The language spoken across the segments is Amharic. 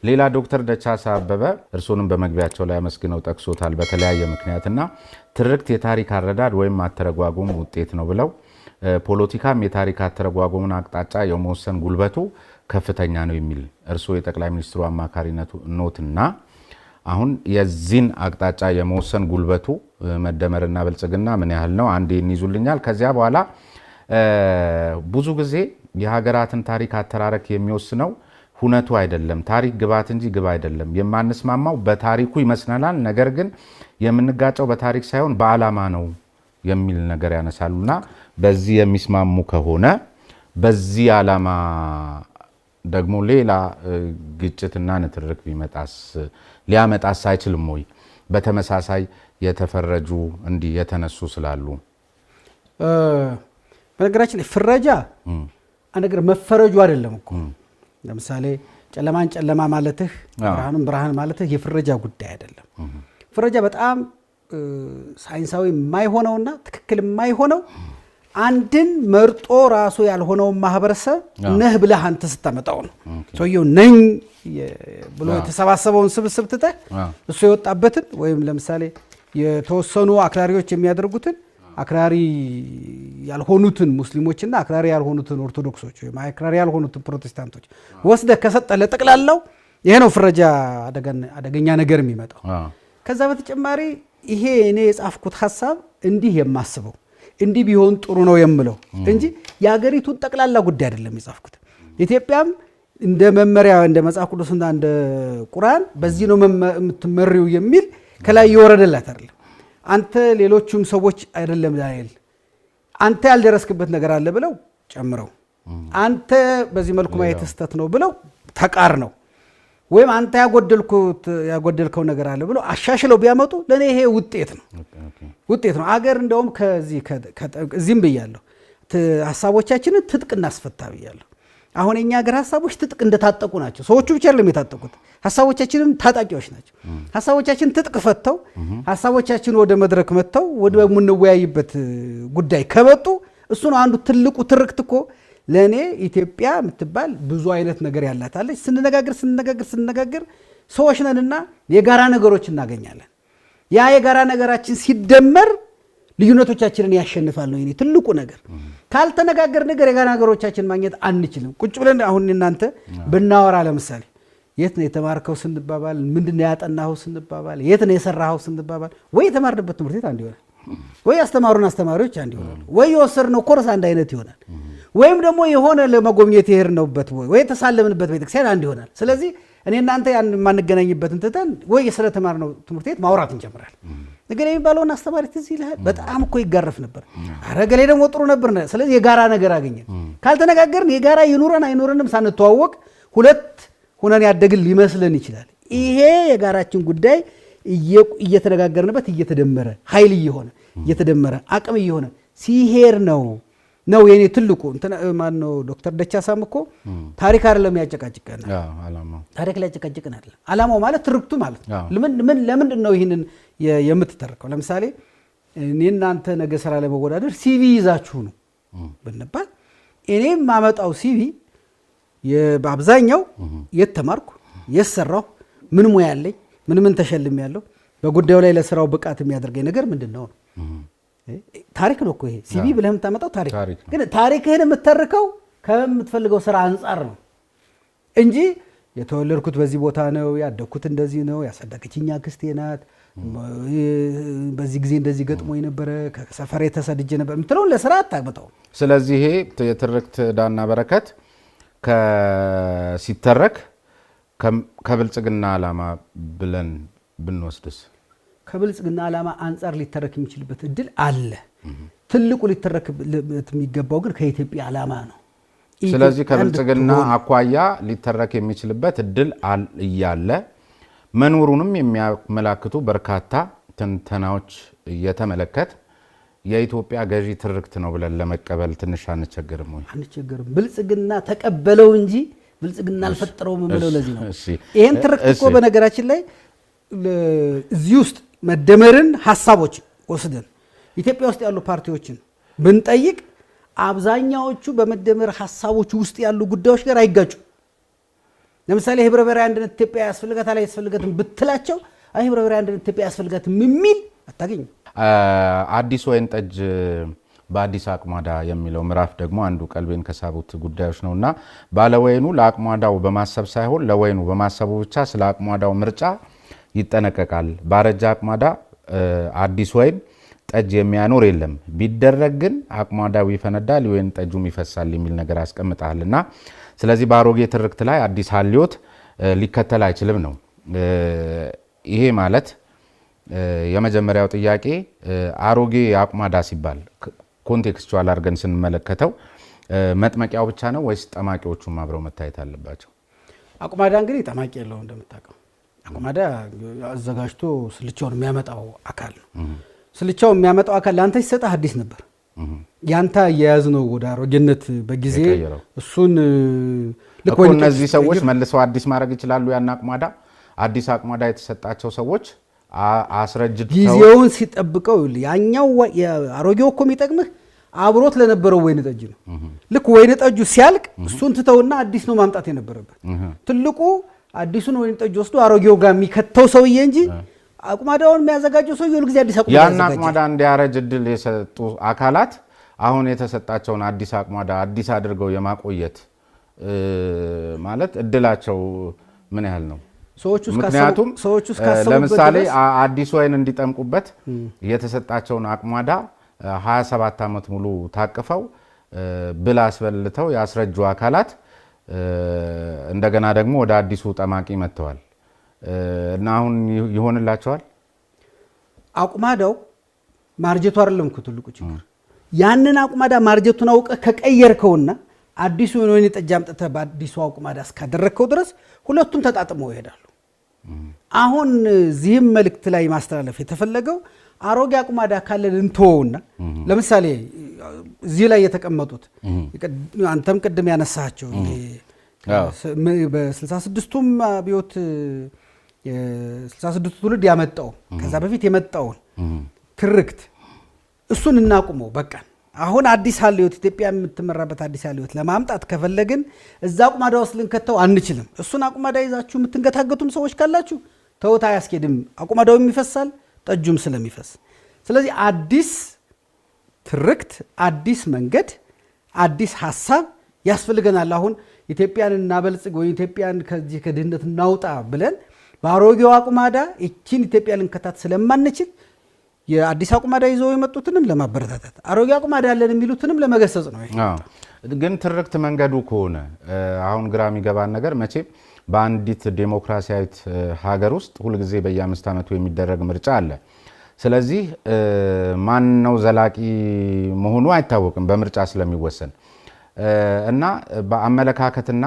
ሌላ ዶክተር ደቻሳ አበበ እርሶንም በመግቢያቸው ላይ አመስግነው ጠቅሶታል በተለያየ ምክንያትና ትርክት የታሪክ አረዳድ ወይም አተረጓጎም ውጤት ነው ብለው ፖለቲካም የታሪክ አተረጓጎምን አቅጣጫ የመወሰን ጉልበቱ ከፍተኛ ነው የሚል እርሶ የጠቅላይ ሚኒስትሩ አማካሪነቱ ኖትና አሁን የዚህን አቅጣጫ የመወሰን ጉልበቱ መደመርና ብልጽግና ምን ያህል ነው አንዴ እንይዙልኛል። ከዚያ በኋላ ብዙ ጊዜ የሀገራትን ታሪክ አተራረክ የሚወስነው ሁነቱ አይደለም፣ ታሪክ ግባት እንጂ ግብ አይደለም። የማንስማማው በታሪኩ ይመስለናል፣ ነገር ግን የምንጋጨው በታሪክ ሳይሆን በዓላማ ነው የሚል ነገር ያነሳሉና በዚህ የሚስማሙ ከሆነ በዚህ ዓላማ ደግሞ ሌላ ግጭትና ንትርክ ሊያመጣስ አይችልም ወይ? በተመሳሳይ የተፈረጁ እንዲህ የተነሱ ስላሉ በነገራችን ላይ ፍረጃ ነገር መፈረጁ አይደለም እኮ። ለምሳሌ ጨለማን ጨለማ ማለትህ ብርሃኑን ብርሃን ማለትህ የፍረጃ ጉዳይ አይደለም። ፍረጃ በጣም ሳይንሳዊ የማይሆነውና ትክክል የማይሆነው አንድን መርጦ ራሱ ያልሆነው ማህበረሰብ ነህ ብለህ አንተ ስታመጣው ነው። ሰውየው ነኝ ብሎ የተሰባሰበውን ስብስብ ትተህ እሱ የወጣበትን ወይም ለምሳሌ የተወሰኑ አክራሪዎች የሚያደርጉትን አክራሪ ያልሆኑትን ሙስሊሞችና አክራሪ ያልሆኑትን ኦርቶዶክሶች ወይም አክራሪ ያልሆኑትን ፕሮቴስታንቶች ወስደህ ከሰጠህ ለጠቅላላው ይሄ ነው ፍረጃ አደገኛ ነገር የሚመጣው። ከዛ በተጨማሪ ይሄ እኔ የጻፍኩት ሐሳብ እንዲህ የማስበው እንዲህ ቢሆን ጥሩ ነው የምለው እንጂ የሀገሪቱን ጠቅላላ ጉዳይ አይደለም የጻፍኩት። ኢትዮጵያም እንደ መመሪያ እንደ መጽሐፍ ቅዱስና እንደ ቁርአን በዚህ ነው የምትመሪው የሚል ከላይ የወረደላት አይደለም። አንተ ሌሎቹም ሰዎች አይደለም ዳንኤል አንተ ያልደረስክበት ነገር አለ ብለው ጨምረው አንተ በዚህ መልኩ ማየት ስተት ነው ብለው ተቃር ነው ወይም አንተ ያጎደልከው ነገር አለ ብለው አሻሽለው ቢያመጡ ለኔ ይሄ ውጤት ነው። አገር እንደውም ከዚህም ብያለሁ ሐሳቦቻችንን ትጥቅ እናስፈታ ብያለሁ። አሁን የኛ ሀገር ሐሳቦች ትጥቅ እንደታጠቁ ናቸው። ሰዎቹ ብቻ አይደለም የታጠቁት፣ ሐሳቦቻችንም ታጣቂዎች ናቸው። ሐሳቦቻችን ትጥቅ ፈተው ሐሳቦቻችን ወደ መድረክ መተው ወደ ምንወያይበት ጉዳይ ከመጡ እሱ ነው አንዱ ትልቁ ትርክት እኮ። ለኔ ኢትዮጵያ የምትባል ብዙ አይነት ነገር ያላታለች። ስንነጋገር ሰዎች ነንና የጋራ ነገሮች እናገኛለን። ያ የጋራ ነገራችን ሲደመር ልዩነቶቻችንን ያሸንፋል ነው የኔ ትልቁ ነገር። ካልተነጋገር ነገር የጋራ ነገሮቻችን ማግኘት አንችልም። ቁጭ ብለን አሁን እናንተ ብናወራ ለምሳሌ የት ነው የተማርከው ስንባባል፣ ምንድነው ያጠናኸው ስንባባል፣ የት ነው የሰራኸው ስንባባል ወይ የተማርንበት ትምህርት ቤት አንድ ይሆናል፣ ወይ ያስተማሩን አስተማሪዎች አንድ ይሆናሉ፣ ወይ የወሰድነው ኮርስ አንድ አይነት ይሆናል፣ ወይም ደግሞ የሆነ ለመጎብኘት የሄድነውበት ወይ የተሳለምንበት ቤተክርስቲያን አንድ ይሆናል። ስለዚህ እኔ እናንተ ያን ማንገናኝበትን ትተን ወይ ስለተማርነው ትምህርት ቤት ማውራት እንጀምራለን። ነገር የሚባለውን አስተማሪ ትዝ ይልሃል? በጣም እኮ ይጋረፍ ነበር። አረገሌ ደግሞ ጥሩ ነበር። ስለዚህ የጋራ ነገር አገኘን። ካልተነጋገርን የጋራ ይኑረን አይኑረንም ሳንተዋወቅ ሁለት ሆነን ያደግን ሊመስለን ይችላል። ይሄ የጋራችን ጉዳይ እየተነጋገርንበት እየተደመረ ኃይል እየሆነ እየተደመረ አቅም እየሆነ ሲሄር ነው የኔ ትልቁ ማን ነው ዶክተር ደቻሳም እኮ ታሪክ አይደለም ያጨቃጭቀናል። ታሪክ ላይ ያጨቃጭቀናል አይደለም። ዓላማው ማለት ትርክቱ ማለት ነው። ለምንድን ነው ይሄንን የምትተርከው? ለምሳሌ እኔ እናንተ ነገ ስራ ለመወዳደር ሲቪ ይዛችሁ ነው ብንባል እኔም ማመጣው ሲቪ በአብዛኛው የተማርኩ የሰራው ምን ሙያ ያለኝ ምን ተሸልም ያለው በጉዳዩ ላይ ለስራው ብቃት የሚያደርገኝ ነገር ምንድነው? ታሪክ ነው እኮ ይሄ ሲቪ ብለህ የምታመጣው ታሪክ ግን ታሪክህን የምትተርከው ከምትፈልገው ስራ አንፃር ነው እንጂ የተወለድኩት በዚህ ቦታ ነው፣ ያደግኩት እንደዚህ ነው፣ ያሳደገችኝ አክስቴ ናት፣ በዚህ ጊዜ እንደዚህ ገጥሞኝ ነበር፣ ከሰፈሬ ተሰድጄ ነበር የምትለውን ለስራ አታመጣው። ስለዚህ ይሄ የትርክት ዳና በረከት ሲተረክ ከብልጽግና ዓላማ ብለን ብንወስድስ ከብልጽግና ዓላማ አንፃር ሊተረክ የሚችልበት እድል አለ። ትልቁ ሊተረክበት የሚገባው ግን ከኢትዮጵያ ዓላማ ነው። ስለዚህ ከብልጽግና አኳያ ሊተረክ የሚችልበት እድል እያለ መኖሩንም የሚያመላክቱ በርካታ ትንተናዎች እየተመለከት የኢትዮጵያ ገዢ ትርክት ነው ብለን ለመቀበል ትንሽ አንቸገርም ወይ? አንቸገርም። ብልጽግና ተቀበለው እንጂ ብልጽግና አልፈጠረውም ብለው ለዚህ ነው ይሄን ትርክት እኮ በነገራችን ላይ እዚህ ውስጥ መደመርን ሐሳቦች ወስደን ኢትዮጵያ ውስጥ ያሉ ፓርቲዎችን ብንጠይቅ አብዛኛዎቹ በመደመር ሐሳቦች ውስጥ ያሉ ጉዳዮች ጋር አይጋጩ። ለምሳሌ ህብረ ብሔራዊ አንድነት ኢትዮጵያ ያስፈልጋታል አይያስፈልጋትም ብትላቸው አይ ህብረ ብሔራዊ አንድነት ኢትዮጵያ ያስፈልጋትም የሚል አታገኝም። አዲስ ወይን ጠጅ በአዲስ አቅማዳ የሚለው ምዕራፍ ደግሞ አንዱ ቀልቤን ከሳቡት ጉዳዮች ነውና ባለወይኑ ለአቅማዳው በማሰብ ሳይሆን ለወይኑ በማሰቡ ብቻ ስለ አቅማዳው ምርጫ ይጠነቀቃል። ባረጃ አቅማዳ አዲስ ወይን ጠጅ የሚያኖር የለም፣ ቢደረግ ግን አቅማዳው ይፈነዳል፣ ወይን ጠጁም ይፈሳል የሚል ነገር አስቀምጣልና ስለዚህ ባሮጌ ትርክት ላይ አዲስ ሀልዮት ሊከተል አይችልም ነው። ይሄ ማለት የመጀመሪያው ጥያቄ አሮጌ አቅማዳ ሲባል ኮንቴክስቹዋል አድርገን ስንመለከተው መጥመቂያው ብቻ ነው ወይስ ጠማቂዎቹም አብረው መታየት አለባቸው? አቅማዳ እንግዲህ ጠማቂ የለው እንደምታውቀው። አቅማዳ አዘጋጅቶ ስልቻውን የሚያመጣው አካል ነው። ስልቻው የሚያመጣው አካል ለአንተ ሲሰጥ አዲስ ነበር፣ ያንተ አያያዝ ነው ወደ አሮጌነት በጊዜ እሱን ልክ ወይ እነዚህ ሰዎች መልሰው አዲስ ማድረግ ይችላሉ። ያን አቅማዳ አዲስ አቅማዳ የተሰጣቸው ሰዎች አስረጅተው ጊዜውን ሲጠብቀው ያኛው አሮጌው እኮ የሚጠቅምህ አብሮት ለነበረው ወይን ጠጅ ነው። ልክ ወይን ጠጁ ሲያልቅ እሱን ትተውና አዲስ ነው ማምጣት የነበረበት። ትልቁ አዲሱን ወይን ጠጅ ወስዶ አሮጌው ጋር የሚከተው ሰውዬ እንጂ አቅማዳውን የሚያዘጋጀው ሰውዬ ሁሉ ጊዜ አዲስ አቅማዳ ያን አቅማዳ እንዲያረጅ እድል የሰጡ አካላት አሁን የተሰጣቸውን አዲስ አቅማዳ አዲስ አድርገው የማቆየት ማለት እድላቸው ምን ያህል ነው? ምክንያቱም ለምሳሌ አዲስ ወይን እንዲጠምቁበት የተሰጣቸውን አቅማዳ 27 ዓመት ሙሉ ታቅፈው ብላ አስበልተው ያስረጁ አካላት እንደገና ደግሞ ወደ አዲሱ ጠማቂ መጥተዋል እና አሁን ይሆንላቸዋል። አቅማዳው ማርጀቱ አይደለም እኮ ትልቁ ችግር። ያንን አቅማዳ ማርጀቱን አውቀህ ከቀየርከውና አዲሱ ወይን ጠጅ አምጥተህ በአዲሱ አቅማዳ እስካደረከው ድረስ ሁለቱም ተጣጥመው ይሄዳሉ። አሁን እዚህም መልእክት ላይ ማስተላለፍ የተፈለገው አሮጌ አቅማዳ ካለን እንተውና ለምሳሌ እዚህ ላይ የተቀመጡት አንተም ቅድም ያነሳቸው በ66ቱም አብዮት የ66ቱ ትውልድ ያመጣው ከዛ በፊት የመጣውን ትርክት እሱን እናቁመው በቃ። አሁን አዲስ ሀልዮት ኢትዮጵያ የምትመራበት አዲስ ሀልዮት ለማምጣት ከፈለግን እዛ አቅማዳ ውስጥ ልንከተው አንችልም። እሱን አቅማዳ ይዛችሁ የምትንገታገቱም ሰዎች ካላችሁ ተውት፣ አያስኬድም። አቅማዳውም ይፈሳል፣ ጠጁም ስለሚፈስ። ስለዚህ አዲስ ትርክት፣ አዲስ መንገድ፣ አዲስ ሀሳብ ያስፈልገናል። አሁን ኢትዮጵያን እናበልጽግ ወይ ኢትዮጵያን ከዚህ ከድህነት እናውጣ ብለን በአሮጌው አቅማዳ እቺን ኢትዮጵያ ልንከታት ስለማንችል የአዲስ አቅማዳ ይዘው የመጡትንም ለማበረታታት አሮጌ አቅማዳ ያለን የሚሉትንም ለመገሰጽ ነው። ግን ትርክት መንገዱ ከሆነ አሁን ግራ የሚገባን ነገር መቼም በአንዲት ዴሞክራሲያዊት ሀገር ውስጥ ሁልጊዜ በየ5 ዓመቱ የሚደረግ ምርጫ አለ። ስለዚህ ማን ነው ዘላቂ መሆኑ አይታወቅም በምርጫ ስለሚወሰን እና በአመለካከትና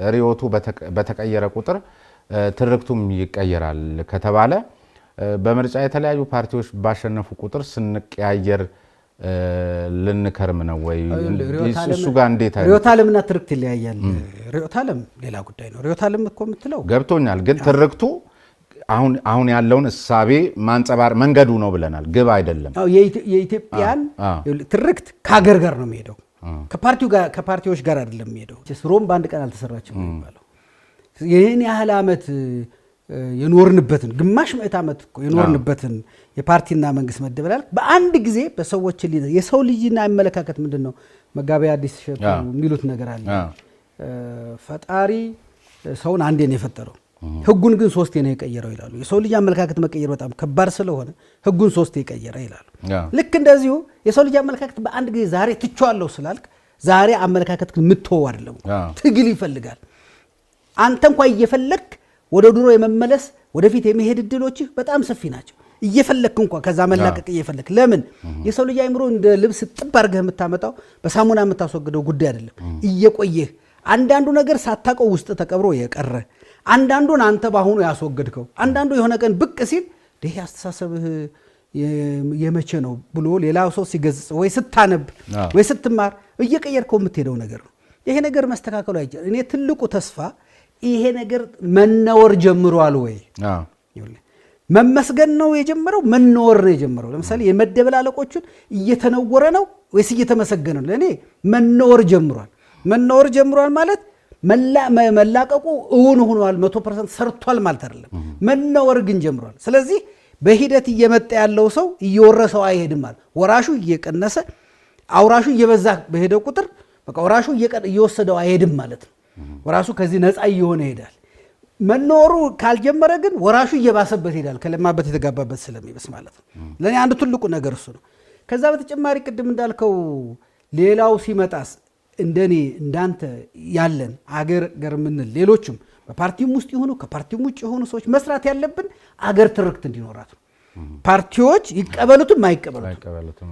ርዕዮቱ በተቀየረ ቁጥር ትርክቱም ይቀየራል ከተባለ በምርጫ የተለያዩ ፓርቲዎች ባሸነፉ ቁጥር ስንቀያየር ልንከርም ነው ወይ? እሱ ጋር እንዴት አይደል? ርዕዮተ ዓለምና ትርክት ይለያያል። ርዕዮተ ዓለም ሌላ ጉዳይ ነው። ርዕዮተ ዓለም እኮ የምትለው ገብቶኛል። ግን ትርክቱ አሁን ያለውን እሳቤ ማንጸባር መንገዱ ነው ብለናል። ግብ አይደለም። የኢትዮጵያን ትርክት ከሀገር ጋር ነው የሚሄደው፣ ከፓርቲዎች ጋር አይደለም የሚሄደው። ሮም በአንድ ቀን አልተሰራችም ነው የሚባለው። ይህን ያህል ዓመት የኖርንበትን ግማሽ ምዕት ዓመት እኮ የኖርንበትን የፓርቲና መንግስት መደበላል በአንድ ጊዜ በሰዎች የሰው ልጅና አመለካከት ምንድነው? መጋቢ አዲስ ሸቱ የሚሉት ነገር አለ። ፈጣሪ ሰውን አንዴ ነው የፈጠረው፣ ህጉን ግን 3 ነው የቀየረው ይላሉ። የሰው ልጅ አመለካከት መቀየር በጣም ከባድ ስለሆነ ህጉን 3 የቀየረ ይላሉ። ልክ እንደዚሁ የሰው ልጅ አመለካከት በአንድ ጊዜ ዛሬ ትቼዋለሁ ስላልክ ዛሬ አመለካከት ግን ምትተው አይደለም፣ ትግል ይፈልጋል። አንተ እንኳን እየፈለክ ወደ ድሮ የመመለስ ወደፊት የመሄድ እድሎች በጣም ሰፊ ናቸው። እየፈለክ እንኳን ከዛ መላቀቅ እየፈለክ ለምን የሰው ልጅ አይምሮ እንደ ልብስ ጥብ አድርገህ የምታመጣው በሳሙና የምታስወግደው ጉዳይ አይደለም። እየቆየህ አንዳንዱ ነገር ሳታውቀው ውስጥ ተቀብሮ የቀረ አንዳንዱን አንተ ባሁኑ ያስወገድከው አንዳንዱ የሆነ ቀን ብቅ ሲል ይሄ አስተሳሰብህ የመቼ ነው ብሎ ሌላው ሰው ሲገጽ ወይ ስታነብ ወይ ስትማር እየቀየርከው የምትሄደው ነገር ነው። ይሄ ነገር መስተካከሉ አይቻልም። እኔ ትልቁ ተስፋ ይሄ ነገር መነወር ጀምሯል ወይ መመስገን ነው የጀመረው፣ መነወር ነው የጀመረው። ለምሳሌ የመደበላለቆቹን እየተነወረ ነው ወይስ እየተመሰገነ ነው? ለኔ መነወር ጀምሯል። መነወር ጀምሯል ማለት መላቀቁ እውን ሆኗል 100% ሰርቷል ማለት አይደለም። መነወር ግን ጀምሯል። ስለዚህ በሂደት እየመጣ ያለው ሰው እየወረሰው አይሄድም ማለት ወራሹ እየቀነሰ አውራሹ እየበዛ በሄደው ቁጥር በቃ ወራሹ እየወሰደው አይሄድም ማለት ነው። ወራሹ ከዚህ ነፃ እየሆነ ይሄዳል። መኖሩ ካልጀመረ ግን ወራሹ እየባሰበት ይሄዳል። ከለማበት የተጋባበት ስለሚበስ ማለት ነው። ለኔ አንድ ትልቁ ነገር እሱ ነው። ከዛ በተጨማሪ ቅድም እንዳልከው ሌላው ሲመጣስ እንደኔ እንዳንተ ያለን አገር ምንል ሌሎችም በፓርቲም ውስጥ ይሆኑ ከፓርቲም ውጭ የሆኑ ሰዎች መስራት ያለብን አገር ትርክት እንዲኖራት ነው። ፓርቲዎች ይቀበሉትም አይቀበሉትም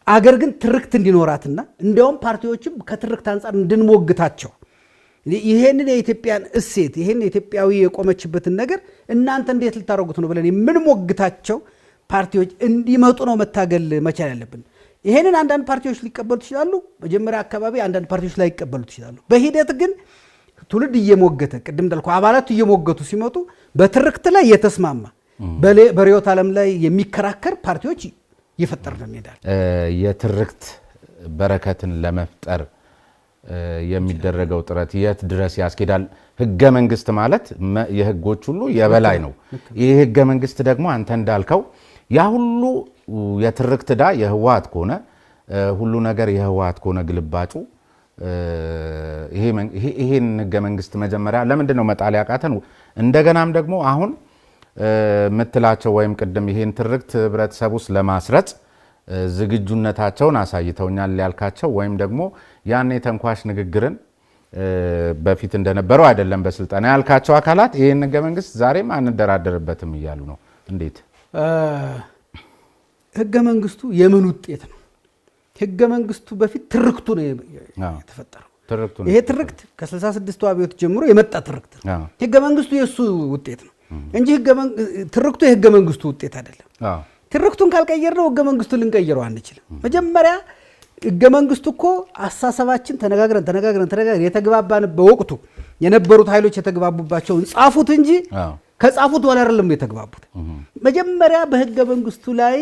አገር ግን ትርክት እንዲኖራትና እንደውም ፓርቲዎችም ከትርክት አንፃር እንድንሞግታቸው ይሄንን የኢትዮጵያን እሴት ይሄን ኢትዮጵያዊ የቆመችበትን ነገር እናንተ እንዴት ልታረጉት ነው ብለን የምንሞግታቸው ፓርቲዎች እንዲመጡ ነው መታገል መቻል ያለብን። ይሄንን አንዳንድ ፓርቲዎች ሊቀበሉት ይችላሉ። መጀመሪያ አካባቢ አንዳንድ ፓርቲዎች ላይ ይቀበሉት ይችላሉ። በሂደት ግን ትውልድ እየሞገተ ቅድም እንዳልኩ አባላቱ እየሞገቱ ሲመጡ በትርክት ላይ የተስማማ በሪዮት ዓለም ላይ የሚከራከር ፓርቲዎች እየፈጠርን እንሄዳለን። የትርክት በረከትን ለመፍጠር የሚደረገው ጥረት የት ድረስ ያስኬዳል? ህገ መንግስት ማለት የህጎች ሁሉ የበላይ ነው። ይህ ህገ መንግስት ደግሞ አንተ እንዳልከው ያ ሁሉ የትርክት ዳ የህወሓት ከሆነ ሁሉ ነገር የህወሓት ከሆነ ግልባጩ ይሄን ህገ መንግስት መጀመሪያ ለምንድን ነው መጣል ያቃተን? እንደገናም ደግሞ አሁን ምትላቸው ወይም ቅድም ይሄን ትርክት ህብረተሰብ ውስጥ ለማስረጽ ዝግጁነታቸውን አሳይተውኛል ያልካቸው ወይም ደግሞ ያን የተንኳሽ ንግግርን በፊት እንደነበረው አይደለም በስልጣና ያልካቸው አካላት ይሄን ህገ መንግስት ዛሬም አንደራደርበትም እያሉ ነው። እንዴት? ህገ መንግስቱ የምን ውጤት ነው? ህገ መንግስቱ በፊት ትርክቱ ነው የተፈጠረው። ይሄ ትርክት ከ66ቱ አብዮት ጀምሮ የመጣ ትርክት ነው። ህገ መንግስቱ የሱ ውጤት ነው እንጂ ትርክቱ የህገ መንግስቱ ውጤት አይደለም። ትርክቱን ካልቀየርነው ህገ መንግስቱን ልንቀይረው አንችልም። መጀመሪያ ህገ መንግስቱ እኮ አሳሰባችን ተነጋግረን የተግባባን በወቅቱ የነበሩት ኃይሎች የተግባቡባቸውን ጻፉት እንጂ ከጻፉት ወላ አይደለም የተግባቡት። መጀመሪያ በህገ መንግስቱ ላይ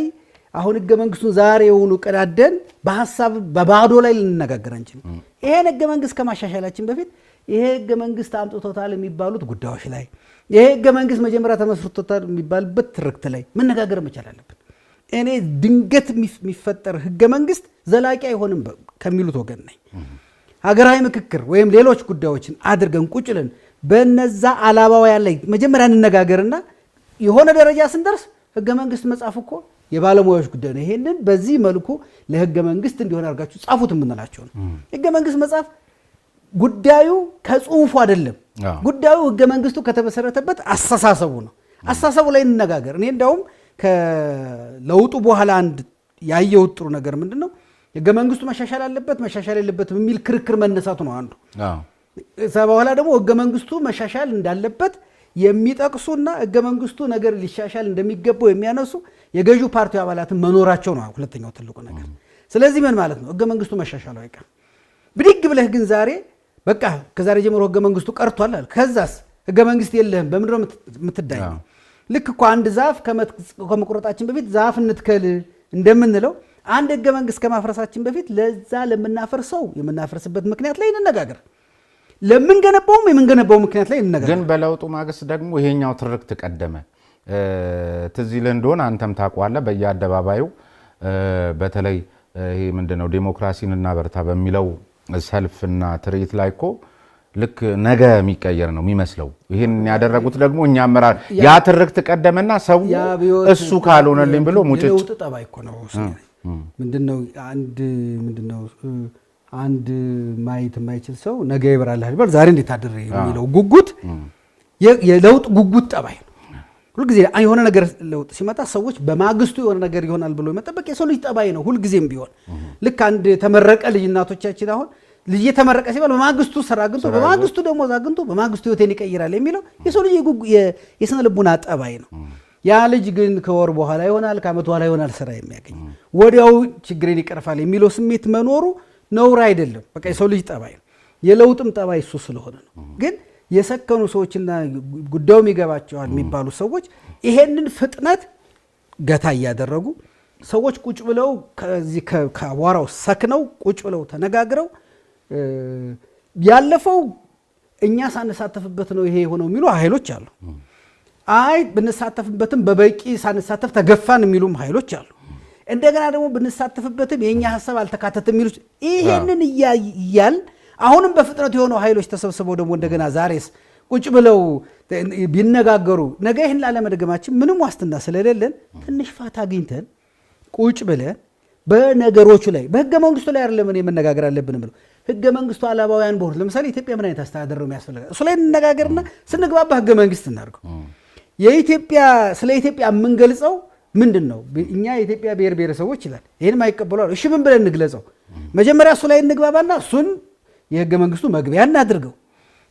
አሁን ህገ መንግስቱን ዛሬውኑ ቀዳደን በሐሳብ በባዶ ላይ ልንነጋገር አንችልም። ይሄን ህገ መንግስት ከማሻሻላችን በፊት ይሄ ህገ መንግስት አምጥቶታል የሚባሉት ጉዳዮች ላይ ይሄ ህገ መንግስት መጀመሪያ ተመስርቶታል የሚባልበት ትርክት ላይ መነጋገር መቻል አለብን። እኔ ድንገት የሚፈጠር ህገ መንግስት ዘላቂ አይሆንም ከሚሉት ወገን ነኝ። ሀገራዊ ምክክር ወይም ሌሎች ጉዳዮችን አድርገን ቁጭልን በነዛ አላባውያን ላይ መጀመሪያ እንነጋገርና የሆነ ደረጃ ስንደርስ ህገ መንግስት መጻፍ እኮ የባለሙያዎች ጉዳይ ነው። ይሄንን በዚህ መልኩ ለህገ መንግስት እንዲሆን አድርጋችሁ ጻፉት የምንላቸው ነው። ህገ መንግስት መጻፍ ጉዳዩ ከጽሁፉ አይደለም። ጉዳዩ ህገ መንግስቱ ከተመሰረተበት አስተሳሰቡ ነው። አስተሳሰቡ ላይ እንነጋገር። እኔ እንደውም ከለውጡ በኋላ አንድ ያየው ጥሩ ነገር ምንድነው ህገ መንግስቱ መሻሻል አለበት መሻሻል የለበትም የሚል ክርክር መነሳቱ ነው አንዱ። በኋላ ደግሞ ህገ መንግስቱ መሻሻል እንዳለበት የሚጠቅሱና ህገ መንግስቱ ነገር ሊሻሻል እንደሚገባው የሚያነሱ የገዢው ፓርቲ አባላትን መኖራቸው ነው ሁለተኛው ትልቁ ነገር። ስለዚህ ምን ማለት ነው? ህገ መንግስቱ መሻሻሉ አይቀርም። ብድግ ብለህ ግን ዛሬ በቃ ከዛሬ ጀምሮ ህገ መንግስቱ ቀርቷል አለ። ከዛስ ህገ መንግስት የለህም በምንድነው የምትዳኘው? ልክ እኮ አንድ ዛፍ ከመቁረጣችን በፊት ዛፍ እንትከል እንደምንለው አንድ ህገ መንግስት ከማፍረሳችን በፊት ለዛ ለምናፈርሰው የምናፈርስበት ምክንያት ላይ እንነጋገር። ለምንገነባውም የምንገነባው ምክንያት ላይ እንነጋገር። ግን በለውጡ ማግስት ደግሞ ይሄኛው ትርክት ቀደመ። ትዝ ይልህ እንደሆነ አንተም ታውቀዋለህ በየአደባባዩ በተለይ ይሄ ምንድነው ዲሞክራሲን እናበርታ በሚለው ሰልፍና ትርኢት ላይ እኮ ልክ ነገ የሚቀየር ነው የሚመስለው። ይሄን ያደረጉት ደግሞ እኛ አመራር ያ ትርክት ቀደመና ሰው እሱ ካልሆነልኝ ብሎ ሙጭጭ ለውጥ ጠባይ እኮ ነው። ምንድነው አንድ ማየት የማይችል ሰው ነገ ይበራልህ አይባል ዛሬ እንዴት አደረ የሚለው ጉጉት የለውጥ ጉጉት ጠባይ ነው። ሁሉ ጊዜ የሆነ ነገር ለውጥ ሲመጣ ሰዎች በማግስቱ የሆነ ነገር ይሆናል ብሎ መጠበቅ የሰው ልጅ ጠባይ ነው ሁሉ ጊዜም ቢሆን። ልክ አንድ ተመረቀ ልጅ እናቶቻችን አሁን ልጅ የተመረቀ ሲባል በማግስቱ ስራ አግኝቶ በማግስቱ ደግሞ አግኝቶ በማግስቱ ህይወቴን ይቀይራል የሚለው የሰው ልጅ የስነ ልቡና ጠባይ ነው። ያ ልጅ ግን ከወር በኋላ ይሆናል ከዓመት በኋላ ይሆናል ስራ የሚያገኝ ወዲያው ችግሬን ይቀርፋል የሚለው ስሜት መኖሩ ነውር አይደለም። በቃ የሰው ልጅ ጠባይ ነው። የለውጥም ጠባይ እሱ ስለሆነ ነው። ግን የሰከኑ ሰዎችና ጉዳዩም ይገባቸዋል የሚባሉ ሰዎች ይሄንን ፍጥነት ገታ እያደረጉ ሰዎች ቁጭ ብለው ከዚህ ከአቧራው ሰክነው ቁጭ ብለው ተነጋግረው ያለፈው እኛ ሳንሳተፍበት ነው ይሄ የሆነው የሚሉ ኃይሎች አሉ። አይ ብንሳተፍበትም በበቂ ሳንሳተፍ ተገፋን የሚሉም ኃይሎች አሉ። እንደገና ደግሞ ብንሳተፍበትም የኛ ሐሳብ አልተካተተም የሚሉ ይሄንን እያል አሁንም በፍጥነት የሆኑ ኃይሎች ተሰብስበው ደግሞ እንደገና ዛሬስ ቁጭ ብለው ቢነጋገሩ ነገ ይህን ላለመደገማችን ምንም ዋስትና ስለሌለን ትንሽ ፋታ አግኝተን ቁጭ ብለን በነገሮቹ ላይ በህገ መንግስቱ ላይ አይደለም መነጋገር አለብን ብለው ህገ መንግስቱ አላባውያን ቦርድ ለምሳሌ ኢትዮጵያ ምን አይነት አስተዳደር ነው የሚያስፈልጋል እሱ ላይ እንነጋገርና ስንግባባ ህገ መንግስት እናድርገው። ስለ ኢትዮጵያ የምንገልጸው ምንድን ነው? እኛ የኢትዮጵያ ብሔር ብሔረሰቦች ይላል ይህን ማይቀበሉ አሉ። እሺ ምን ብለን እንግለጸው? መጀመሪያ እሱ ላይ እንግባባና እሱን የህገ መንግስቱ መግቢያ እናድርገው።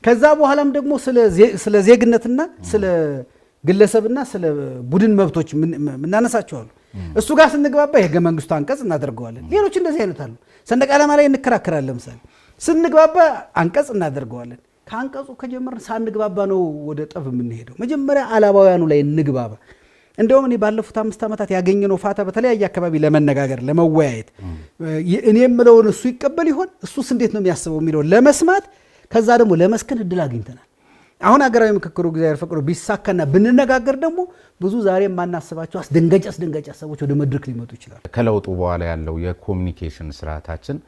ከዛ በኋላም ደግሞ ስለ ዜግነትና ስለ ግለሰብና ስለ ቡድን መብቶች ምናነሳቸዋሉ። እሱ ጋር ስንግባባ የህገ መንግስቱ አንቀጽ እናደርገዋለን። ሌሎች እንደዚህ አይነት አሉ። ሰንደቅ ዓላማ ላይ እንከራከራለን። ለምሳሌ ስንግባባ አንቀጽ እናደርገዋለን። ከአንቀጹ ከጀመርን ሳንግባባ ነው ወደ ጠብ የምንሄደው። መጀመሪያ አላባውያኑ ላይ እንግባባ። እንደውም እኔ ባለፉት 5 ዓመታት ያገኘነው ፋታ በተለያየ አካባቢ ለመነጋገር ለመወያየት እኔ የምለውን እሱ ይቀበል ይሆን እሱስ እንዴት ነው የሚያስበው የሚለውን ለመስማት ከዛ ደግሞ ለመስከን እድል አግኝተናል። አሁን ሀገራዊ ምክክሩ እግዚአብሔር ፈቅዶ ቢሳካና ብንነጋገር ደግሞ ብዙ ዛሬ የማናስባቸው አስደንጋጭ ሀሳቦች ወደ መድረክ ሊመጡ ይችላል። ከለውጡ በኋላ ያለው የኮሚኒኬሽን ስርዓታችን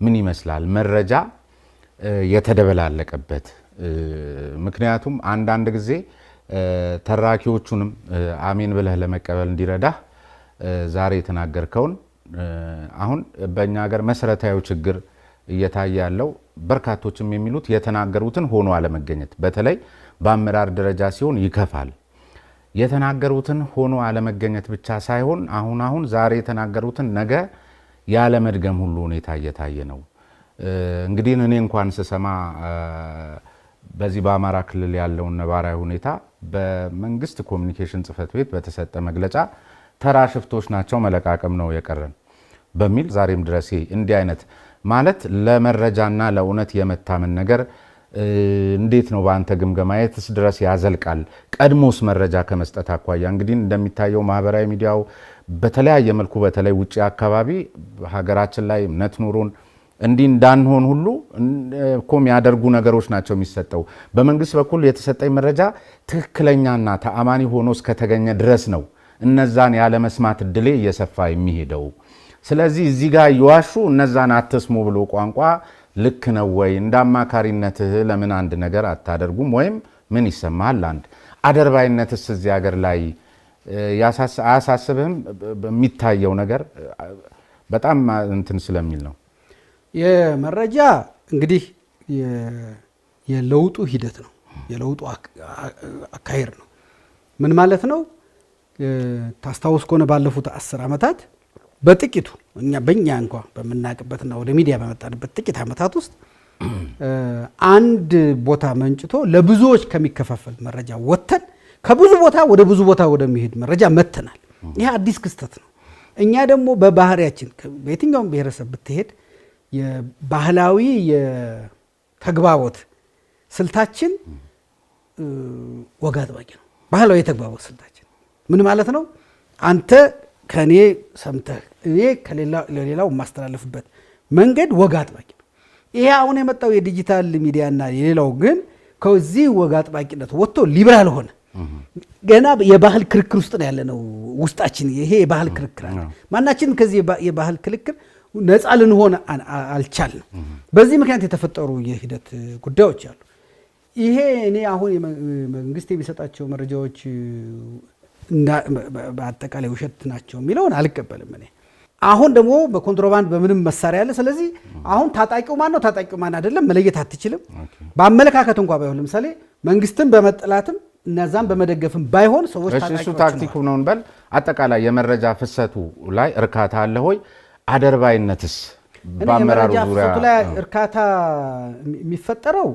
ምን ይመስላል? መረጃ የተደበላለቀበት ምክንያቱም አንዳንድ ጊዜ ተራኪዎቹንም አሜን ብለህ ለመቀበል እንዲረዳህ ዛሬ የተናገርከውን አሁን በእኛ ሀገር መሰረታዊ ችግር እየታየ ያለው በርካቶችም የሚሉት የተናገሩትን ሆኖ አለመገኘት፣ በተለይ በአመራር ደረጃ ሲሆን ይከፋል። የተናገሩትን ሆኖ አለመገኘት ብቻ ሳይሆን አሁን ዛሬ የተናገሩትን ነገ ያለመድገም ሁሉ ሁኔታ እየታየ ነው። እንግዲህ እኔ እንኳን ስሰማ በዚህ በአማራ ክልል ያለውን ነባራዊ ሁኔታ በመንግስት ኮሚኒኬሽን ጽህፈት ቤት በተሰጠ መግለጫ ተራ ሽፍቶች ናቸው መለቃቀም ነው የቀረን በሚል ዛሬም ድረስ እንዲህ አይነት ማለት ለመረጃና ለእውነት የመታመን ነገር እንዴት ነው በአንተ ግምገማ የትስ ድረስ ያዘልቃል? ቀድሞስ መረጃ ከመስጠት አኳያ እንግዲህ እንደሚታየው ማህበራዊ ሚዲያው በተለያየ መልኩ በተለይ ውጪ አካባቢ ሀገራችን ላይ እምነት ኑሮን እንዲህ እንዳንሆን ሁሉ እኮ የሚያደርጉ ነገሮች ናቸው የሚሰጠው። በመንግስት በኩል የተሰጠኝ መረጃ ትክክለኛና ተአማኒ ሆኖ እስከተገኘ ድረስ ነው እነዛን ያለ መስማት እድሌ እየሰፋ የሚሄደው። ስለዚህ እዚህ ጋር ይዋሹ እነዛን አትስሙ ብሎ ቋንቋ ልክ ነው ወይ? እንደ አማካሪነትህ ለምን አንድ ነገር አታደርጉም? ወይም ምን ይሰማሃል? አንድ አደርባይነትስ እዚህ ሀገር ላይ አያሳስብህም? የሚታየው ነገር በጣም እንትን ስለሚል ነው። የመረጃ እንግዲህ የለውጡ ሂደት ነው፣ የለውጡ አካሄድ ነው። ምን ማለት ነው? ታስታውስ ከሆነ ባለፉት 10 ዓመታት በጥቂቱ በእኛ እንኳ በምናውቅበትና ወደ ሚዲያ በመጣንበት ጥቂት ዓመታት ውስጥ አንድ ቦታ መንጭቶ ለብዙዎች ከሚከፋፈል መረጃ ወጥተን ከብዙ ቦታ ወደ ብዙ ቦታ ወደሚሄድ መረጃ መጥተናል። ይህ አዲስ ክስተት ነው። እኛ ደግሞ በባህሪያችን በየትኛውም ብሔረሰብ ብትሄድ የባህላዊ የተግባቦት ስልታችን ወግ አጥባቂ ነው። ባህላዊ የተግባቦት ስልታችን ምን ማለት ነው? አንተ ከኔ ሰምተህ እኔ ለሌላው የማስተላለፍበት መንገድ ወግ አጥባቂ ነው። ይሄ አሁን የመጣው የዲጂታል ሚዲያና የሌላው ግን ከዚህ ወግ አጥባቂነት ወጥቶ ሊበራል ሆነ። ገና የባህል ክርክር ውስጥ ነው ያለነው። ውስጣችን ይሄ የባህል ክርክር አለ። ማናችንም ከዚህ የባህል ክርክር ነፃ ልንሆን አልቻልንም። በዚህ ምክንያት የተፈጠሩ የሂደት ጉዳዮች አሉ። ይሄ እኔ አሁን መንግስት የሚሰጣቸው መረጃዎች በአጠቃላይ ውሸት ናቸው የሚለውን አልቀበልም። እኔ አሁን ደግሞ በኮንትሮባንድ በምንም መሳሪያ አለ። ስለዚህ አሁን ታጣቂው ማን ነው ታጣቂው ማን አይደለም መለየት አትችልም። በአመለካከት እንኳን ባይሆን ለምሳሌ መንግስትን በመጥላትም እነዛን በመደገፍም ባይሆን ሰዎች ታጣቂው ታክቲኩ ነው እንበል። አጠቃላይ የመረጃ ፍሰቱ ላይ እርካታ አለ ሆይ? አደርባይነትስ በአመራሩ ዙሪያ ላይ እርካታ የሚፈጠረው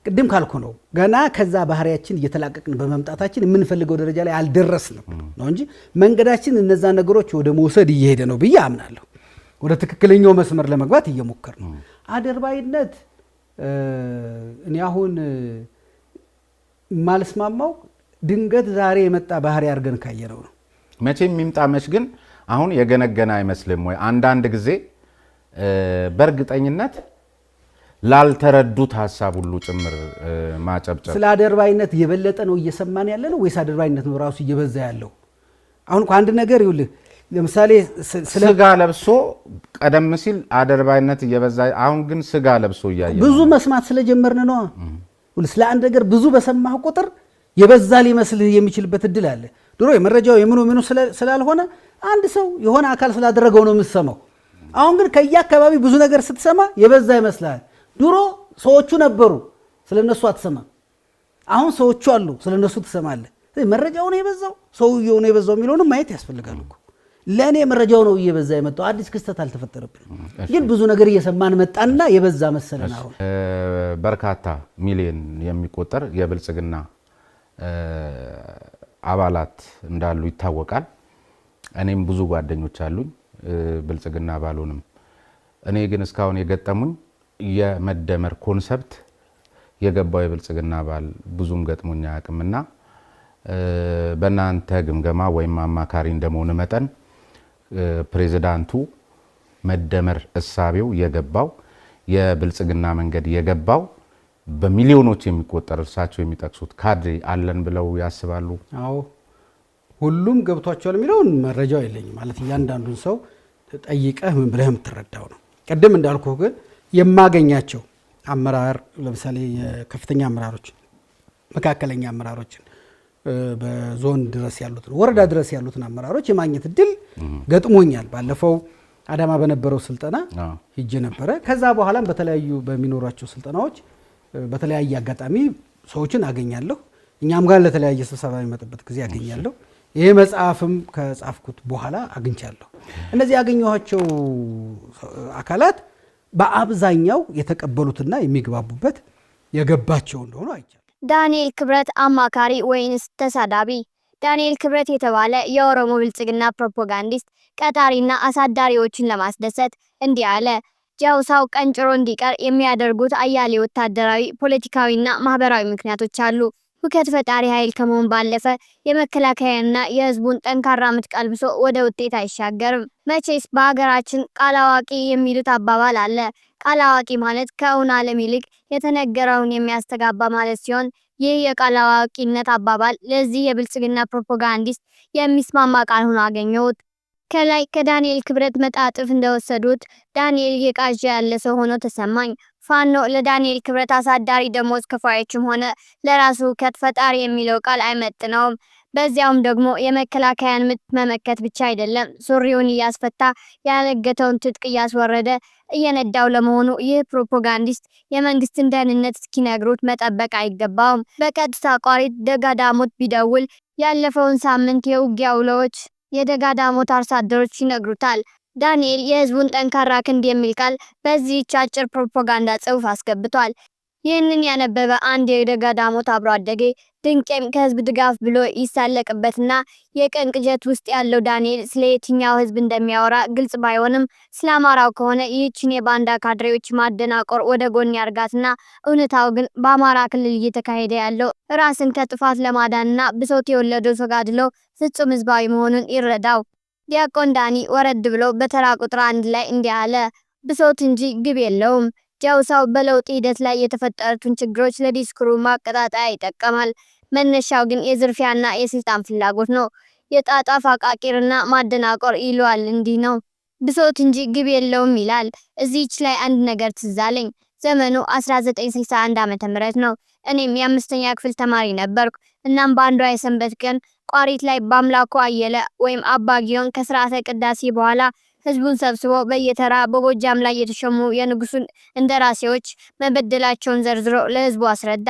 ቅድም ካልኩ ነው። ገና ከዛ ባህሪያችን እየተላቀቅን በመምጣታችን የምንፈልገው ደረጃ ላይ አልደረስንም ነው እንጂ መንገዳችን እነዛ ነገሮች ወደ መውሰድ እየሄደ ነው ብዬ አምናለሁ። ወደ ትክክለኛው መስመር ለመግባት እየሞከር ነው። አደርባይነት እኔ አሁን ማልስማማው ድንገት ዛሬ የመጣ ባህሪ አድርገን ካየነው ነው። መቼም የሚምጣ መች ግን አሁን የገነገነ አይመስልም ወይ? አንዳንድ ጊዜ በእርግጠኝነት ላልተረዱት ሀሳብ ሁሉ ጭምር ማጨብጨብ። ስለ አደርባይነት የበለጠ ነው እየሰማን ያለ ነው ወይስ አደርባይነት ነው ራሱ እየበዛ ያለው? አሁን አንድ ነገር ይኸውልህ፣ ለምሳሌ ስጋ ለብሶ ቀደም ሲል አደርባይነት እየበዛ አሁን ግን ስጋ ለብሶ እያየ ብዙ መስማት ስለጀመርን ነው። ስለ አንድ ነገር ብዙ በሰማህ ቁጥር የበዛ ሊመስልህ የሚችልበት እድል አለ። ድሮ የመረጃው የምኑ ስላልሆነ አንድ ሰው የሆነ አካል ስላደረገው ነው የምትሰማው። አሁን ግን ከየአካባቢ ብዙ ነገር ስትሰማ የበዛ ይመስላል። ድሮ ሰዎቹ ነበሩ፣ ስለነሱ አትሰማም። አሁን ሰዎቹ አሉ፣ ስለነሱ ትሰማለህ። መረጃው ነው የበዛው ሰውየው ነው የበዛው የሚለውንም ማየት ያስፈልጋል እኮ። ለእኔ መረጃው ነው እየበዛ የመጣው፣ አዲስ ክስተት አልተፈጠረብንም። ግን ብዙ ነገር እየሰማን መጣንና የበዛ መሰለን። አሁን በርካታ ሚሊዮን የሚቆጠር የብልጽግና አባላት እንዳሉ ይታወቃል። እኔም ብዙ ጓደኞች አሉኝ ብልጽግና ባልሆንም። እኔ ግን እስካሁን የገጠሙኝ የመደመር ኮንሰፕት የገባው የብልጽግና አባል ብዙም ገጥሞኛ አያውቅምና በእናንተ ግምገማ ወይም አማካሪ እንደመሆን መጠን ፕሬዝዳንቱ መደመር እሳቤው የገባው የብልጽግና መንገድ የገባው በሚሊዮኖች የሚቆጠር እርሳቸው የሚጠቅሱት ካድሬ አለን ብለው ያስባሉ? አዎ ሁሉም ገብቷቸዋል የሚለውን መረጃው የለኝም። ማለት እያንዳንዱን ሰው ጠይቀህ ምን ብለህ የምትረዳው ነው። ቅድም እንዳልኩህ ግን የማገኛቸው አመራር ለምሳሌ የከፍተኛ አመራሮችን፣ መካከለኛ አመራሮችን፣ በዞን ድረስ ያሉትን፣ ወረዳ ድረስ ያሉትን አመራሮች የማግኘት እድል ገጥሞኛል። ባለፈው አዳማ በነበረው ስልጠና ሂጄ ነበረ። ከዛ በኋላም በተለያዩ በሚኖራቸው ስልጠናዎች በተለያየ አጋጣሚ ሰዎችን አገኛለሁ። እኛም ጋር ለተለያየ ስብሰባ የሚመጣበት ጊዜ አገኛለሁ። ይሄ መጽሐፍም ከጻፍኩት በኋላ አግኝቻለሁ። እነዚህ ያገኘኋቸው አካላት በአብዛኛው የተቀበሉትና የሚግባቡበት የገባቸው እንደሆነ አይቻልም። ዳንኤል ክብረት አማካሪ ወይንስ ተሳዳቢ? ዳንኤል ክብረት የተባለ የኦሮሞ ብልጽግና ፕሮፓጋንዲስት ቀጣሪና አሳዳሪዎችን ለማስደሰት እንዲህ አለ። ጃውሳው ቀንጭሮ እንዲቀር የሚያደርጉት አያሌ ወታደራዊ፣ ፖለቲካዊና ማህበራዊ ምክንያቶች አሉ። ሁከት ፈጣሪ ኃይል ከመሆን ባለፈ የመከላከያና የህዝቡን ጠንካራ ምት ቀልብሶ ወደ ውጤት አይሻገርም። መቼስ በሀገራችን ቃል አዋቂ የሚሉት አባባል አለ። ቃል አዋቂ ማለት ከእውን ዓለም ይልቅ የተነገረውን የሚያስተጋባ ማለት ሲሆን ይህ የቃል አዋቂነት አባባል ለዚህ የብልጽግና ፕሮፓጋንዲስት የሚስማማ ቃል ሆኖ አገኘሁት። ከላይ ከዳንኤል ክብረት መጣጥፍ እንደወሰዱት ዳንኤል የቃዣ ያለ ሰው ሆኖ ተሰማኝ። ፋኖ ለዳንኤል ክብረት አሳዳሪ ደሞዝ ከፋዮችም ሆነ ለራሱ ሁከት ፈጣሪ የሚለው ቃል አይመጥነውም። በዚያውም ደግሞ የመከላከያን ምት መመከት ብቻ አይደለም፣ ሱሪውን እያስፈታ ያነገተውን ትጥቅ እያስወረደ እየነዳው ለመሆኑ ይህ ፕሮፓጋንዲስት የመንግስትን ደህንነት እስኪነግሩት መጠበቅ አይገባውም። በቀጥታ ቋሪት ደጋዳሞት ቢደውል ያለፈውን ሳምንት የውጊያ ውሎዎች የደጋዳሞት አርሶ አደሮች ይነግሩታል። ዳንኤል የህዝቡን ጠንካራ ክንድ የሚል ቃል በዚህች አጭር ፕሮፓጋንዳ ጽሑፍ አስገብቷል። ይህንን ያነበበ አንድ የደጋዳሞት አብሮ አደጌ ድንቄም ከህዝብ ድጋፍ ብሎ ይሳለቅበትና የቀን ቅዠት ውስጥ ያለው ዳንኤል ስለ የትኛው ህዝብ እንደሚያወራ ግልጽ ባይሆንም ስለ አማራው ከሆነ ይህችን የባንዳ ካድሬዎች ማደናቆር ወደ ጎን ያርጋትና እውነታው ግን በአማራ ክልል እየተካሄደ ያለው ራስን ከጥፋት ለማዳንና ብሶት የወለደው ተጋድሎ ፍጹም ህዝባዊ መሆኑን ይረዳው። ዲያቆን ዳኒ ወረድ ብሎ በተራ ቁጥር 1 ላይ እንዲህ አለ። ብሶት እንጂ ግብ የለውም። ጃውሳው በለውጥ ሂደት ላይ የተፈጠሩትን ችግሮች ለዲስኩሩ ማቀጣጣያ ይጠቀማል። መነሻው ግን የዝርፊያና የስልጣን ፍላጎት ነው። የጣጣ ፋቃቂርና ማደናቆር ይለዋል እንዲህ ነው። ብሶት እንጂ ግብ የለውም ይላል። እዚህች ላይ አንድ ነገር ትዝ አለኝ። ዘመኑ 1961 ዓመተ ምህረት ነው። እኔም የ5ኛ ክፍል ተማሪ ነበርኩ። እናም በአንዷ የሰንበት ቀን ቋሪት ላይ በአምላኩ አየለ ወይም አባ ጊዮን ከስርዓተ ቅዳሴ በኋላ ህዝቡን ሰብስቦ በየተራ በጎጃም ላይ የተሾሙ የንጉሱን እንደራሴዎች መበደላቸውን ዘርዝሮ ለህዝቡ አስረዳ።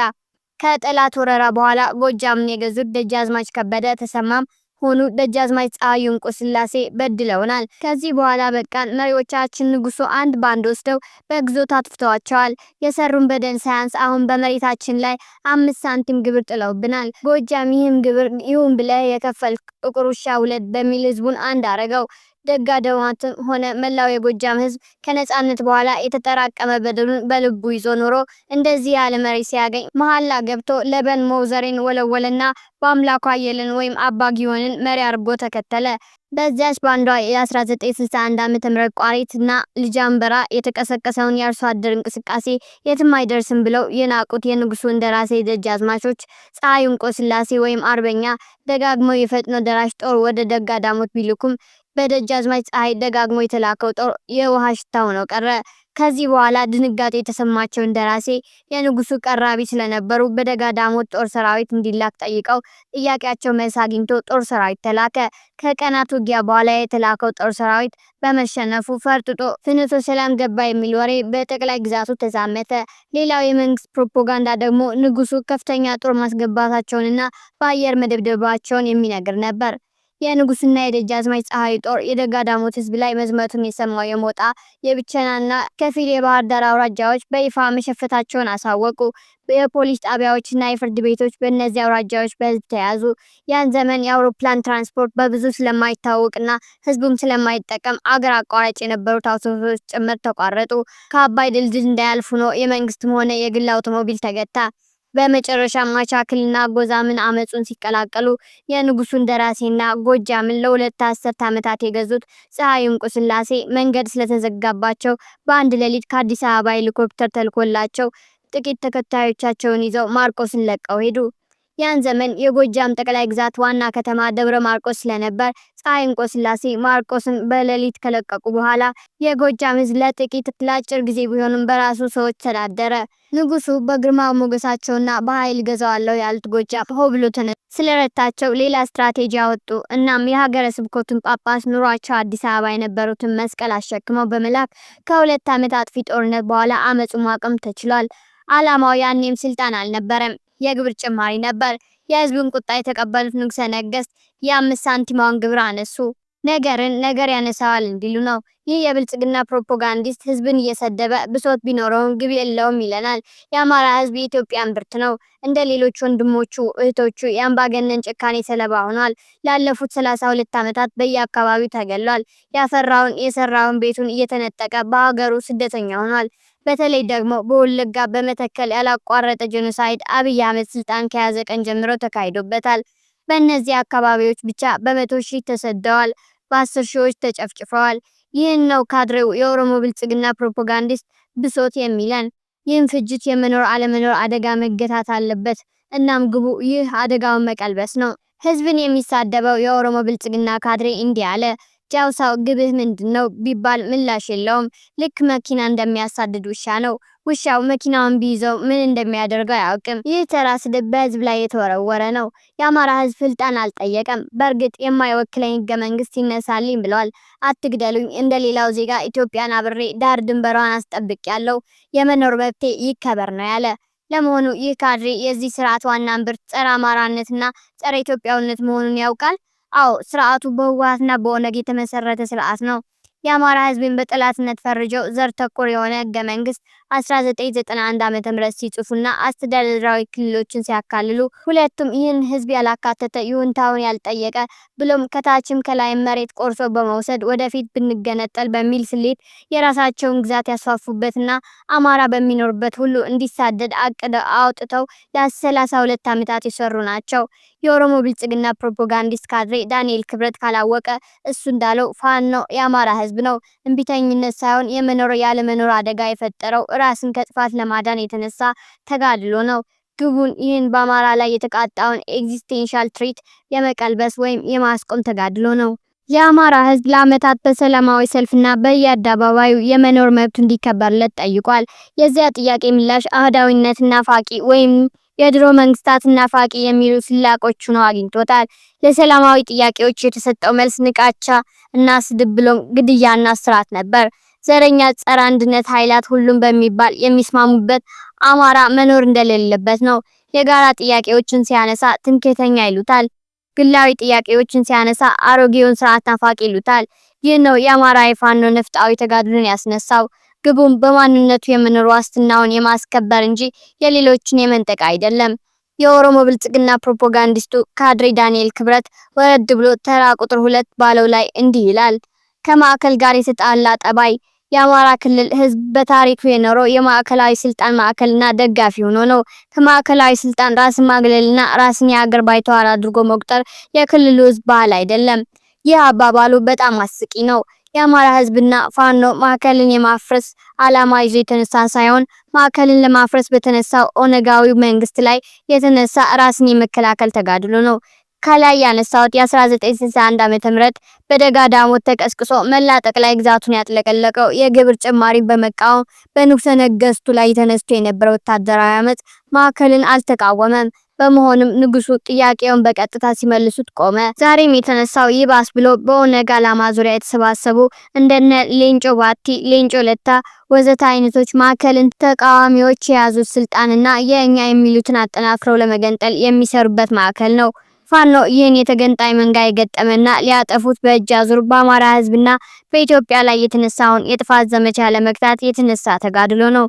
ከጠላት ወረራ በኋላ ጎጃምን የገዙት ደጃዝማች ከበደ ተሰማም ሆኑ ደጃዝማች ፀሐዩ እንቁ ስላሴ በድለውናል። ከዚህ በኋላ በቃን። መሪዎቻችን ንጉሱ አንድ ባንድ ወስደው በግዞት አጥፍተዋቸዋል። የሰሩን በደል ሳያንስ አሁን በመሬታችን ላይ 5 ሳንቲም ግብር ጥለውብናል። ጎጃም ይህም ግብር ይሁን ብለህ የከፈል ጥቁር ውሻ ውለድ በሚል ህዝቡን አንድ አረገው። ደጋዳሞትም ሆነ መላው የጎጃም ህዝብ ከነጻነት በኋላ የተጠራቀመ በደሉን በልቡ ይዞ ኖሮ እንደዚህ ያለ መሬት ሲያገኝ መሐላ ገብቶ ለበን መውዘሬን ወለወለና በአምላኩ አየለን ወይም አባ ጊዮንን መሪ አርጎ ተከተለ። በዚያች ባንዷ የ1961 ዓመተ ምህረት ቋሪትና ልጃንበራ የተቀሰቀሰውን የአርሶ አደር እንቅስቃሴ የትም አይደርስም ብለው የናቁት የንጉሱ እንደራሴ ደጃዝማቾች ፀሐይ እንቆ ስላሴ ወይም አርበኛ ደጋግመው የፈጥኖ ደራሽ ጦር ወደ ደጋዳሞት ቢልኩም በደጃዝማች ፀሐይ ደጋግሞ የተላከው ጦር የውሃ ሽታ ሆኖ ቀረ። ከዚህ በኋላ ድንጋጤ የተሰማቸው እንደራሴ የንጉሱ ቀራቢ ስለነበሩ በደጋዳሞት ጦር ሰራዊት እንዲላክ ጠይቀው ጥያቄያቸው መልስ አግኝቶ ጦር ሰራዊት ተላከ። ከቀናት ውጊያ በኋላ የተላከው ጦር ሰራዊት በመሸነፉ ፈርጥጦ ፍኖተ ሰላም ገባ የሚል ወሬ በጠቅላይ ግዛቱ ተዛመተ። ሌላው የመንግስት ፕሮፓጋንዳ ደግሞ ንጉሱ ከፍተኛ ጦር ማስገባታቸውንና በአየር መደብደባቸውን የሚነግር ነበር። የንጉስና የደጃዝማች ፀሐይ ጦር የደጋዳሞት ህዝብ ላይ መዝመቱን የሰማው የሞጣ የብቸናና ከፊል የባህር ዳር አውራጃዎች በይፋ መሸፈታቸውን አሳወቁ። የፖሊስ ጣቢያዎችና የፍርድ ቤቶች በእነዚህ አውራጃዎች በህዝብ ተያዙ። ያን ዘመን የአውሮፕላን ትራንስፖርት በብዙ ስለማይታወቅና ህዝቡም ስለማይጠቀም አገር አቋራጭ የነበሩት አውቶቡሶች ጭምር ተቋረጡ። ከአባይ ድልድል እንዳያልፉ ነው የመንግስትም ሆነ የግል አውቶሞቢል ተገታ። በመጨረሻ ማቻክልና ጎዛምን አመጹን ሲቀላቀሉ የንጉሱን ደራሴና ጎጃምን ለሁለት አስርት ዓመታት የገዙት ፀሐይ እንቁ ስላሴ መንገድ ስለተዘጋባቸው በአንድ ሌሊት ከአዲስ አበባ ሄሊኮፕተር ተልኮላቸው ጥቂት ተከታዮቻቸውን ይዘው ማርቆስን ለቀው ሄዱ። ያን ዘመን የጎጃም ጠቅላይ ግዛት ዋና ከተማ ደብረ ማርቆስ ስለነበር ፀሐይ እንቆ ስላሴ ማርቆስን በሌሊት ከለቀቁ በኋላ የጎጃም ህዝብ ለአጭር ጊዜ ቢሆንም በራሱ ሰዎች ተዳደረ። ንጉሱ በግርማ ሞገሳቸውና በኃይል ገዛዋለሁ ያሉት ጎጃም ሆ ብሎ ስለረታቸው ሌላ ስትራቴጂ አወጡ። እናም የሀገረ ስብከቱን ጳጳስ ኑሯቸው አዲስ አበባ የነበሩትን መስቀል አሸክመው በመላክ ከሁለት ዓመት አጥፊ ጦርነት በኋላ አመጹ ማቆም ተችሏል። ዓላማው ያኔም ስልጣን አልነበረም፣ የግብር ጭማሪ ነበር። የህዝቡን ቁጣ የተቀበሉት ንጉሠ ነገሥት የ5 ሳንቲማውን ግብር አነሱ። ነገርን ነገር ያነሳዋል እንዲሉ ነው። ይህ የብልጽግና ፕሮፓጋንዲስት ህዝብን እየሰደበ ብሶት ቢኖረውም ግብ የለውም ይለናል። የአማራ ህዝብ የኢትዮጵያ እምብርት ነው። እንደ ሌሎች ወንድሞቹ እህቶቹ የአምባገነን ጭካኔ ሰለባ ሆኗል። ላለፉት 32 ዓመታት በየአካባቢው ተገሏል። ያፈራውን የሰራውን ቤቱን እየተነጠቀ በሀገሩ ስደተኛ ሆኗል። በተለይ ደግሞ በወለጋ በመተከል ያላቋረጠ ጄኖሳይድ አብይ አህመድ ስልጣን ከያዘ ቀን ጀምሮ ተካሂዶበታል። በእነዚህ አካባቢዎች ብቻ በመቶ ሺህ ተሰደዋል፣ በ10 ሺዎች ተጨፍጭፈዋል። ይህን ነው ካድሬው የኦሮሞ ብልጽግና ፕሮፓጋንዲስት ብሶት የሚለን። ይህን ፍጅት የመኖር አለመኖር አደጋ መገታት አለበት። እናም ግቡ ይህ አደጋውን መቀልበስ ነው። ህዝብን የሚሳደበው የኦሮሞ ብልጽግና ካድሬ እንዲህ አለ። ጃውሳው ግብህ ምንድነው ቢባል ምላሽ የለውም። ልክ መኪና እንደሚያሳድድ ውሻ ነው። ውሻው መኪናውን ቢይዘው ምን እንደሚያደርገው አያውቅም። ይህ ተራ ስድብ በህዝብ ላይ የተወረወረ ነው። የአማራ ህዝብ ስልጣን አልጠየቀም። በእርግጥ የማይወክለኝ ህገ መንግስት ይነሳልኝ ብለዋል። አትግደሉኝ፣ እንደሌላው ዜጋ ኢትዮጵያን አብሬ ዳር ድንበሯን አስጠብቄያለሁ፣ የመኖር መብቴ ይከበር ነው ያለ። ለመሆኑ ይህ ካድሬ የዚህ ስርዓት ዋና እምብርት ጸረ አማራነትና ጸረ ኢትዮጵያዊነት መሆኑን ያውቃል? አዎ፣ ስርዓቱ በህወሓትና በኦነግ የተመሰረተ ስርዓት ነው። የአማራ ህዝብን በጠላትነት ፈርጀው ዘር ተኮር የሆነ ህገ መንግስት 1991 ዓመተ ምህረት ሲጽፉና አስተዳደራዊ ክልሎችን ሲያካልሉ ሁለቱም ይህን ህዝብ ያላካተተ ይሁንታውን ያልጠየቀ ብሎም ከታችም ከላይ መሬት ቆርሶ በመውሰድ ወደፊት ብንገነጠል በሚል ስሌት የራሳቸውን ግዛት ያስፋፉበትና አማራ በሚኖርበት ሁሉ እንዲሳደድ አቅደው አውጥተው ለ32 ዓመታት የሰሩ ናቸው። የኦሮሞ ብልጽግና ፕሮፓጋንዲስት ካድሬ ዳንኤል ክብረት ካላወቀ እሱ እንዳለው ፋኖ የአማራ ህዝብ ነው። እንቢተኝነት ሳይሆን የመኖር ያለመኖር አደጋ የፈጠረው ራስን ከጥፋት ለማዳን የተነሳ ተጋድሎ ነው። ግቡን ይህን በአማራ ላይ የተቃጣውን ኤግዚስቴንሻል ትሬት የመቀልበስ ወይም የማስቆም ተጋድሎ ነው። የአማራ ህዝብ ለዓመታት በሰላማዊ ሰልፍና በየአደባባዩ የመኖር መብቱ እንዲከበርለት ጠይቋል። የዚያ ጥያቄ ምላሽ አህዳዊነትና ፋቂ ወይም የድሮ መንግስታትና ፋቂ የሚሉ ስላቆቹ ነው አግኝቶታል። ለሰላማዊ ጥያቄዎች የተሰጠው መልስ ንቃቻ እና ስድብ ብሎም ግድያና ስርዓት ነበር። ዘረኛ ጸረ አንድነት ኃይላት ሁሉም በሚባል የሚስማሙበት አማራ መኖር እንደሌለበት ነው። የጋራ ጥያቄዎችን ሲያነሳ ትምክህተኛ ይሉታል። ግላዊ ጥያቄዎችን ሲያነሳ አሮጌውን ስርዓት ናፋቂ ይሉታል። ይህ ነው የአማራ የፋኖ ነፍጣዊ ተጋድሎን ያስነሳው። ግቡም በማንነቱ የመኖር ዋስትናውን የማስከበር እንጂ የሌሎችን የመንጠቅ አይደለም። የኦሮሞ ብልጽግና ፕሮፓጋንዲስቱ ካድሬ ዳንኤል ክብረት ወረድ ብሎ ተራ ቁጥር 2 ባለው ላይ እንዲህ ይላል። ከማዕከል ጋር የተጣላ ጠባይ። የአማራ ክልል ህዝብ በታሪኩ የኖረው የማዕከላዊ ስልጣን ማዕከልና ደጋፊ ሆኖ ነው። ከማዕከላዊ ስልጣን ራስን ማግለልና ራስን የሀገር ባይተዋር አድርጎ መቁጠር የክልሉ ህዝብ ባህል አይደለም። ይህ አባባሉ በጣም አስቂ ነው። የአማራ ህዝብና ፋኖ ማዕከልን የማፍረስ ዓላማ ይዞ የተነሳ ሳይሆን ማዕከልን ለማፍረስ በተነሳው ኦነጋዊ መንግስት ላይ የተነሳ ራስን የመከላከል ተጋድሎ ነው። ከላይ ያነሳሁት የ1961 ዓመተ ምህረት በደጋ ዳሞት ተቀስቅሶ መላ ጠቅላይ ግዛቱን ያጥለቀለቀው የግብር ጭማሪ በመቃወም በንጉሠ ነገሥቱ ላይ ተነስቶ የነበረው ወታደራዊ አመጽ ማዕከልን አልተቃወመም። በመሆኑም ንጉሱ ጥያቄውን በቀጥታ ሲመልሱት ቆመ። ዛሬም የተነሳው ይባስ ብሎ በኦነግ ዓላማ ዙሪያ የተሰባሰቡ እንደነ ሌንጮ ባቲ፣ ሌንጮ ለታ ወዘተ አይነቶች ማዕከልን ተቃዋሚዎች የያዙት ስልጣንና የኛ የሚሉትን አጠናክረው ለመገንጠል የሚሰሩበት ማዕከል ነው። ፋኖ ይህን የተገንጣይ መንጋ የገጠመና ሊያጠፉት በእጅ አዙር በአማራ ህዝብና በኢትዮጵያ ላይ የተነሳውን የጥፋት ዘመቻ ለመግታት የተነሳ ተጋድሎ ነው።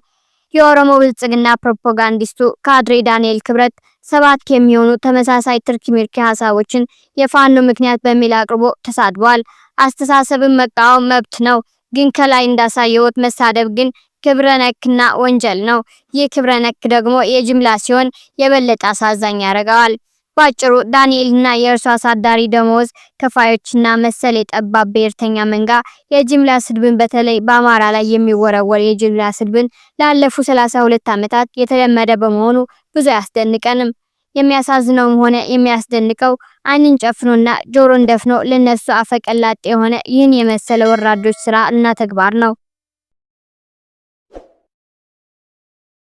የኦሮሞ ብልጽግና ፕሮፓጋንዲስቱ ካድሬ ዳንኤል ክብረት 7 የሚሆኑ ተመሳሳይ ትርኪ ምርኪ ሐሳቦችን የፋኖ ምክንያት በሚል አቅርቦ ተሳድቧል። አስተሳሰብን መቃወም መብት ነው፣ ግን ከላይ እንዳሳየውት መሳደብ ግን ክብረ ነክና ወንጀል ነው። ይህ ክብረ ነክ ደግሞ የጅምላ ሲሆን የበለጠ አሳዛኝ ያደርገዋል። ባጭሩ ዳንኤልና የእርሱ አሳዳሪ ደሞዝ ከፋዮችና መሰል የጠባብ ብሔርተኛ መንጋ የጅምላ ስድብን በተለይ በአማራ ላይ የሚወረወር የጅምላ ስድብን ላለፉት 32 ዓመታት የተለመደ በመሆኑ ብዙ አያስደንቀንም። የሚያሳዝነውም ሆነ የሚያስደንቀው ዓይንን ጨፍኖና ጆሮን ደፍኖ ለነሱ አፈቀላጤ የሆነ ይህን የመሰለ ወራዶች ስራ እና ተግባር ነው።